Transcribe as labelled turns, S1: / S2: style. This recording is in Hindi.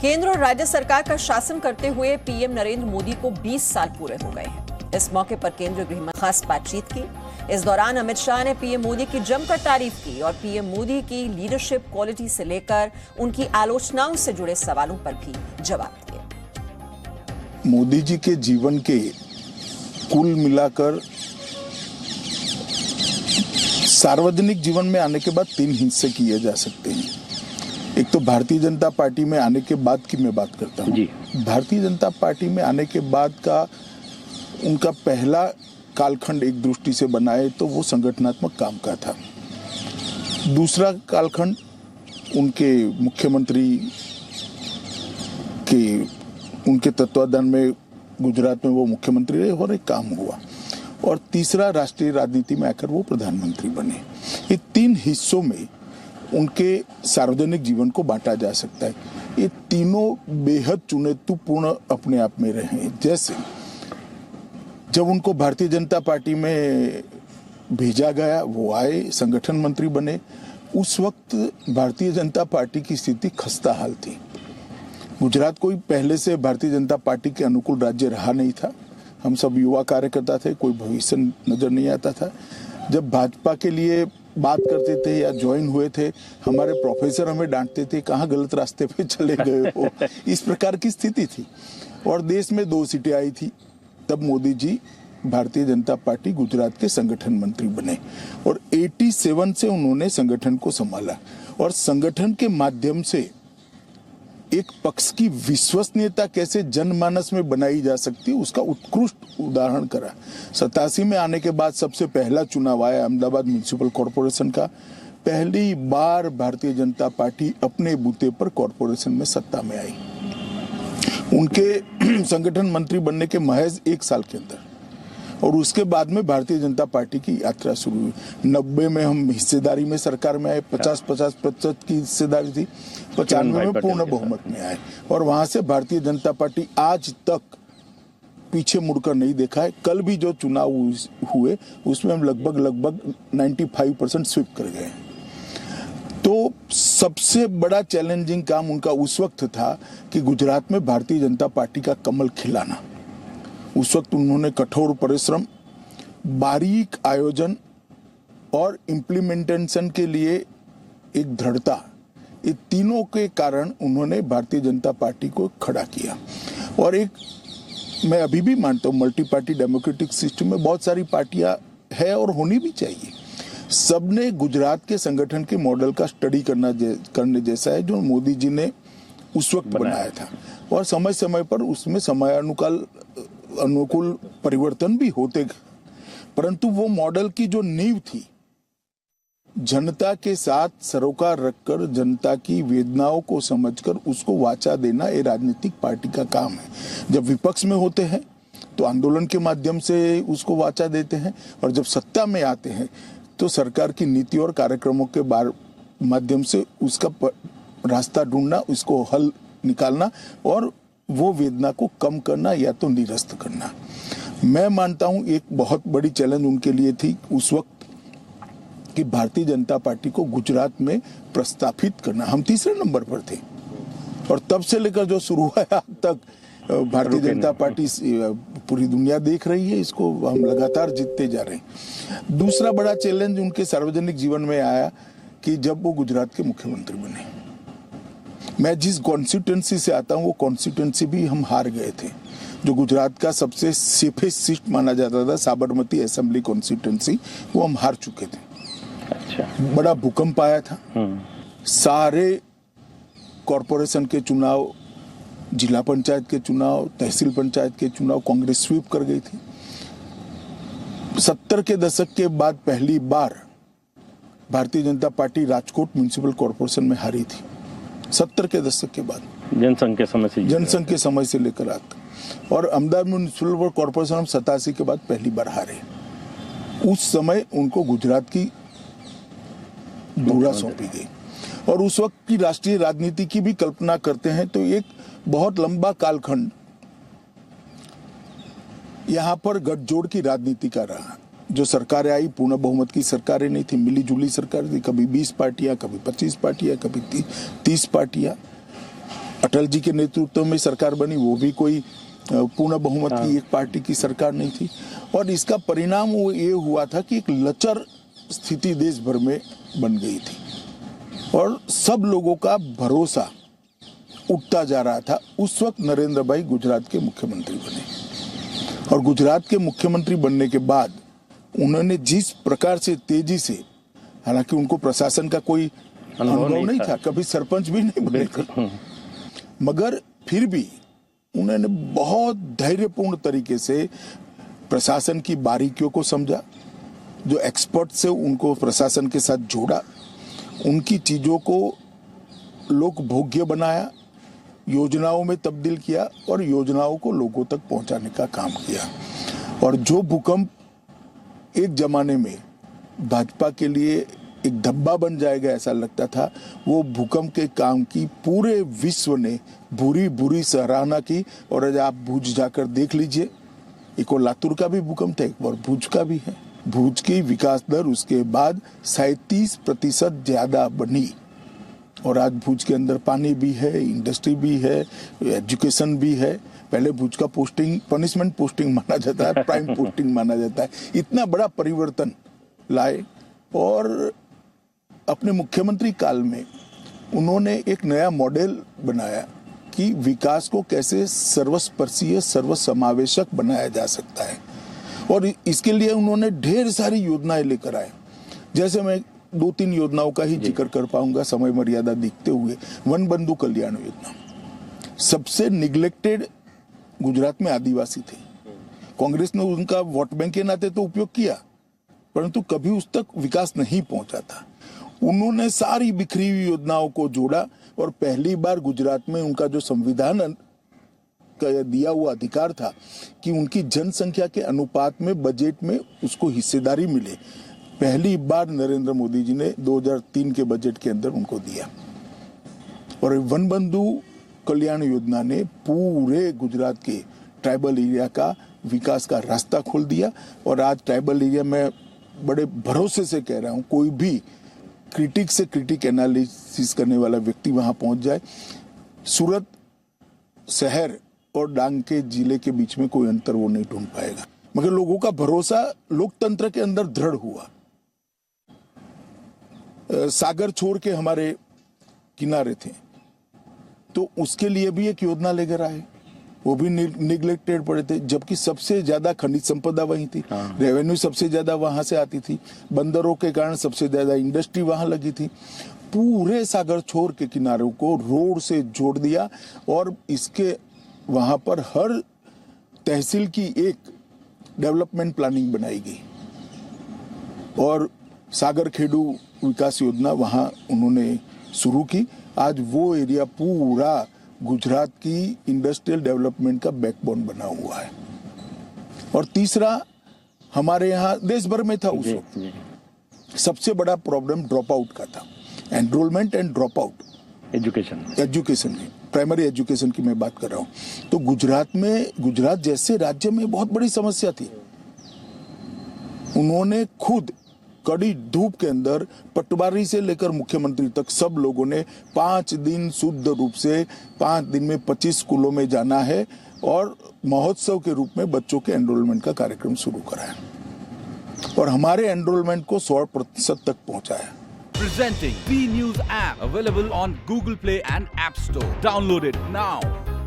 S1: केंद्र और राज्य सरकार का शासन करते हुए पीएम नरेंद्र मोदी को 20 साल पूरे हो गए हैं। इस मौके पर केंद्रीय गृह मंत्री खास बातचीत की। इस दौरान अमित शाह ने पीएम मोदी की जमकर तारीफ की और पीएम मोदी की लीडरशिप क्वालिटी से लेकर उनकी आलोचनाओं से जुड़े सवालों पर भी जवाब दिए।
S2: मोदी जी के जीवन के कुल मिलाकर सार्वजनिक जीवन में आने के बाद 3 हिस्से किए जा सकते हैं। एक तो भारतीय जनता पार्टी में आने के बाद की मैं बात करता हूँ। भारतीय जनता पार्टी में आने के बाद का उनका पहला कालखंड एक दृष्टि से बनाए तो वो संगठनात्मक काम का था। दूसरा कालखंड उनके मुख्यमंत्री के उनके तत्वाधान में गुजरात में वो मुख्यमंत्री रहे और एक काम हुआ। और तीसरा राष्ट्रीय राजनीति में आकर वो प्रधानमंत्री बने। ये 3 हिस्सों में उनके सार्वजनिक जीवन को बांटा जा सकता है। ये तीनों बेहद चुनौतीपूर्ण अपने आप में रहे। जैसे जब उनको भारतीय जनता पार्टी में भेजा गया, वो आए, संगठन मंत्री बने। उस वक्त भारतीय जनता पार्टी की स्थिति खस्ता हाल थी। गुजरात कोई पहले से भारतीय जनता पार्टी के अनुकूल राज्य रहा नहीं था। हम सब युवा कार्यकर्ता थे, कोई भविष्य नजर नहीं आता था। जब भाजपा के लिए बात करते थे या ज्वाइन हुए थे, हमारे प्रोफेसर हमें डांटते थे, कहाँ गलत रास्ते पे चले गए हो। इस प्रकार की स्थिति थी। और देश में 2 सीटें आई थी। तब मोदी जी भारतीय जनता पार्टी गुजरात के संगठन मंत्री बने और 87 से उन्होंने संगठन को संभाला और संगठन के माध्यम से एक पक्ष की विश्वसनीयता कैसे जनमानस में बनाई जा सकती है उसका उत्कृष्ट उदाहरण करा। 87 में आने के बाद सबसे पहला चुनाव आया अहमदाबाद म्युनिसिपल कॉरपोरेशन का। पहली बार भारतीय जनता पार्टी अपने बूते पर कॉरपोरेशन में सत्ता में आई। उनके संगठन मंत्री बनने के महज 1 साल के अंदर और उसके बाद में भारतीय जनता पार्टी की यात्रा शुरू हुई। 90 में हम हिस्सेदारी में सरकार में आए, 50% की हिस्सेदारी थी। 95 में पूर्ण बहुमत में आए और वहां से भारतीय जनता पार्टी आज तक पीछे मुड़कर नहीं देखा है। कल भी जो चुनाव हुए उसमें हम लगभग 95% स्वीप कर गए। तो सबसे बड़ा चैलेंजिंग काम उनका उस वक्त था कि गुजरात में भारतीय जनता पार्टी का कमल खिलाना। उस वक्त उन्होंने कठोर परिश्रम, बारीक आयोजन और इम्प्लीमेंटेशन के लिए एक दृढ़ता, ये तीनों के कारण उन्होंने भारतीय जनता पार्टी को खड़ा किया। और एक मैं अभी भी मानता हूँ मल्टी पार्टी डेमोक्रेटिक सिस्टम में बहुत सारी पार्टियां है और होनी भी चाहिए। सबने गुजरात के संगठन के मॉडल का स्टडी करने जैसा है जो मोदी जी ने उस वक्त बनाया था। और समय समय पर उसमें अनुकूल परिवर्तन भी होते गए, परंतु वो मॉडल की जो नींव थी, जनता के साथ सरोकार रखकर जनता की वेदनाओं को समझकर उसको वाचा देना ये राजनीतिक पार्टी का काम है। जब विपक्ष में होते हैं तो आंदोलन के माध्यम से उसको वाचा देते हैं और जब सत्ता में आते हैं तो सरकार की नीति और कार्यक्रमों के माध्यम से उसका रास्ता ढूंढना, उसको हल निकालना और वो वेदना को कम करना या तो निरस्त करना। मैं मानता हूं एक बहुत बड़ी चैलेंज उनके लिए थी उस वक्त कि भारतीय जनता पार्टी को गुजरात में प्रस्थापित करना। हम 3रे नंबर पर थे और तब से लेकर जो शुरू हुआ अब तक भारतीय जनता पार्टी पूरी दुनिया देख रही है, इसको हम लगातार जीतते जा रहे हैं। दूसरा बड़ा चैलेंज उनके सार्वजनिक जीवन में आया कि जब वो गुजरात के मुख्यमंत्री बने। मैं जिस कॉन्स्टिट्यूएंसी से आता हूँ वो कॉन्स्टिट्यूएंसी भी हम हार गए थे, जो गुजरात का सबसे सेफेस्ट सीट माना जाता था, साबरमती असेंबली कॉन्स्टिट्यूएंसी, वो हम हार चुके थे। अच्छा। बड़ा भूकंप आया था। सारे कॉरपोरेशन के चुनाव, जिला पंचायत के चुनाव, तहसील पंचायत के चुनाव कांग्रेस स्वीप कर गई थी। 70 के दशक के बाद पहली बार Bharatiya Janata party Rajkot municipal corporation में हारी थी। 70 के दशक के बाद जनसंघ के समय से लेकर आज। और अहमदाबाद म्युनिसिपल कॉरपोरेशन हम 87 के बाद पहली बार हारे। उस समय उनको गुजरात की धुरा सौंपी गई और उस वक्त की राष्ट्रीय राजनीति की भी कल्पना करते हैं तो एक बहुत लंबा कालखंड यहाँ पर गठजोड़ की राजनीति का रहा। जो सरकारें आई, पूर्ण बहुमत की सरकारें नहीं थी, मिली जुली सरकार थी। कभी 20 पार्टियां, कभी 25 पार्टियां, कभी 30 पार्टियां। अटल जी के नेतृत्व में सरकार बनी, वो भी कोई पूर्ण बहुमत की एक पार्टी की सरकार नहीं थी। और इसका परिणाम वो ये हुआ था कि एक लचर स्थिति देश भर में बन गई थी और सब लोगों का भरोसा उठता जा रहा था। उस वक्त नरेंद्र भाई गुजरात के मुख्यमंत्री बने और गुजरात के मुख्यमंत्री बनने के बाद उन्होंने जिस प्रकार से तेजी से, हालांकि उनको प्रशासन का कोई अनुभव नहीं था, कभी सरपंच भी नहीं बने थे, मगर फिर भी उन्होंने बहुत धैर्यपूर्ण तरीके से प्रशासन की बारीकियों को समझा, जो एक्सपर्ट से उनको प्रशासन के साथ जोड़ा, उनकी चीजों को लोक भोग्य बनाया, योजनाओं में तब्दील किया और योजनाओं को लोगों तक पहुंचाने का काम किया। और जो भूकंप एक जमाने में भाजपा के लिए एक धब्बा बन जाएगा ऐसा लगता था, वो भूकंप के काम की पूरे विश्व ने बुरी बुरी सराहना की। और आज आप भुज जाकर देख लीजिए, एक और लातूर का भी भूकंप था, एक और भुज का भी है। भुज की विकास दर उसके बाद 37% ज्यादा बनी और आज भुज के अंदर पानी भी है, इंडस्ट्री भी है, एजुकेशन भी है। पहले भुज का पोस्टिंग पनिशमेंट पोस्टिंग माना जाता है, प्राइम पोस्टिंग माना जाता है। इतना बड़ा परिवर्तन लाए और अपने मुख्यमंत्री काल में उन्होंने एक नया मॉडल बनाया कि विकास को कैसे सर्वस्पर्शीय सर्वसमावेशक बनाया जा सकता है। और इसके लिए उन्होंने ढेर सारी योजनाएं लेकर आए। जैसे मैं 2-3 योजनाओं का ही जिक्र कर पाऊंगा समय मर्यादा देखते हुए। वन बंधु कल्याण योजना सबसे निग्लेक्टेड गुजरात में आदिवासी थे। कांग्रेस ने उनका वोट बैंक के नाते तो उपयोग किया, परंतु कभी उस तक विकास नहीं पहुंचा था। उन्होंने सारी बिखरी हुई योजनाओं को जोड़ा और पहली बार गुजरात में उनका जो संविधान का दिया हुआ अधिकार था कि उनकी जनसंख्या के अनुपात में बजट में उसको हिस्सेदारी मिले, पहली बार नरेंद्र मोदी जी ने 2003 के बजट के अंदर उनको दिया। और वन बंधु कल्याण योजना ने पूरे गुजरात के ट्राइबल एरिया का विकास का रास्ता खोल दिया। और आज ट्राइबल एरिया में बड़े भरोसे से कह रहा हूं, कोई भी क्रिटिक से क्रिटिक एनालिसिस करने वाला व्यक्ति वहां पहुंच जाए, सूरत शहर और डांग के जिले के बीच में कोई अंतर वो नहीं ढूंढ पाएगा। मगर लोगों का भरोसा लोकतंत्र के अंदर दृढ़ हुआ। सागर छोड़ के हमारे किनारे थे तो उसके लिए भी एक योजना लेकर आए, वो भी निग्लेक्टेड पड़े थे, जबकि सबसे ज्यादा खनिज संपदा वहीं थी, रेवेन्यू सबसे ज्यादा वहां से आती थी, बंदरों के कारण सबसे ज्यादा इंडस्ट्री वहां लगी थी। पूरे सागर छोर के किनारों को रोड से जोड़ दिया और इसके वहां पर हर तहसील की एक डेवलपमेंट प्लानिंग बनाई गई और सागर खेडू विकास योजना वहां उन्होंने शुरू की। आज वो एरिया पूरा गुजरात की इंडस्ट्रियल डेवलपमेंट का बैकबोन बना हुआ है। और तीसरा, हमारे यहाँ देश भर में था उस वक्त सबसे बड़ा प्रॉब्लम ड्रॉप आउट का था, enrolment and drop out education की, प्राइमरी एजुकेशन की मैं बात कर रहा हूँ। तो गुजरात जैसे राज्य में बहुत बड़ी समस्या थी। उन्होंने खुद कड़ी धूप के अंदर पटवारी से लेकर मुख्यमंत्री तक सब लोगों ने 5 दिन शुद्ध रूप से 5 दिन में 25 स्कूलों में जाना है और महोत्सव के रूप में बच्चों के एनरोलमेंट का कार्यक्रम शुरू कराया और हमारे एनरोलमेंट को 100% तक पहुंचाया।
S3: Presenting B News app available on Google Play and App Store. Download it now.